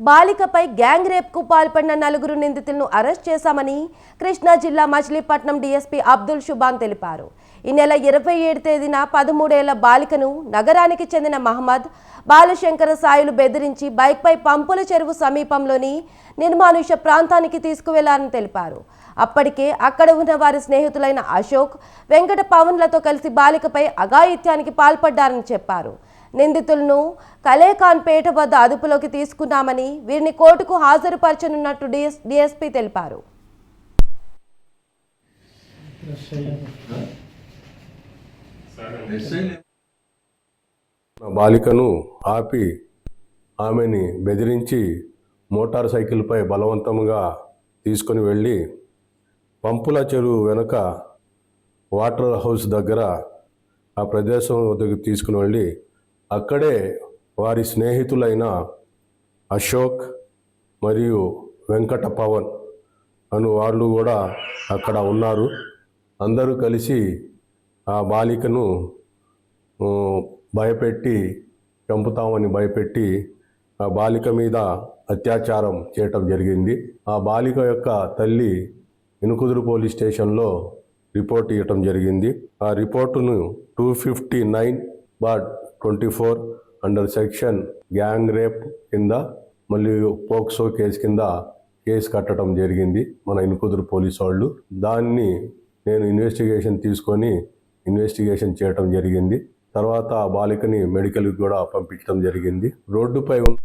బాలికపై గ్యాంగ్ రేప్కు పాల్పడిన 4 నిందితులను అరెస్ట్ చేశామని కృష్ణా జిల్లా మచిలీపట్నం డీఎస్పీ అబ్దుల్ షుబాన్ తెలిపారు. ఈ నెల 27 తేదీన 13 ఏళ్ల బాలికను నగరానికి చెందిన మహమ్మద్ బాలశంకర సాయిలు బెదిరించి బైక్పై పంపుల చెరువు సమీపంలోని నిర్మానుష్య ప్రాంతానికి తీసుకువెళ్లారని తెలిపారు. అప్పటికే అక్కడ ఉన్న వారి స్నేహితులైన అశోక్, వెంకట పవన్లతో కలిసి బాలికపై అఘాయిత్యానికి పాల్పడ్డారని చెప్పారు. నిందితులను కలేఖాన్పేట వద్ద అదుపులోకి తీసుకున్నామని, వీరిని కోర్టుకు హాజరుపరచనున్నట్టు డీఎస్పీ తెలిపారు. బాలికను ఆపి ఆమెని బెదిరించి మోటార్ సైకిల్పై బలవంతంగా తీసుకొని వెళ్ళి పంపుల చెరువు వెనుక వాటర్ హౌస్ దగ్గర ఆ ప్రదేశం వద్దకు తీసుకుని వెళ్ళి అక్కడే వారి స్నేహితులైన అశోక్ మరియు వెంకట పవన్ అను వాళ్ళు కూడా అక్కడ ఉన్నారు. అందరూ కలిసి ఆ బాలికను భయపెట్టి చంపుతామని భయపెట్టి ఆ బాలిక మీద అత్యాచారం చేయటం జరిగింది. ఆ బాలిక యొక్క తల్లి ఇనుకుదురు పోలీస్ స్టేషన్లో రిపోర్ట్ ఇవ్వటం జరిగింది. ఆ రిపోర్టును 259/24 అండర్ సెక్షన్ గ్యాంగ్ రేప్ కింద మరియు పోక్సో కేసు కింద కేసు కట్టడం జరిగింది మన ఇనుకుదురు పోలీసు వాళ్ళు. దాన్ని నేను ఇన్వెస్టిగేషన్ చేయటం జరిగింది. తర్వాత ఆ బాలికని మెడికల్కి కూడా పంపించడం జరిగింది. రోడ్డుపై ఉన్న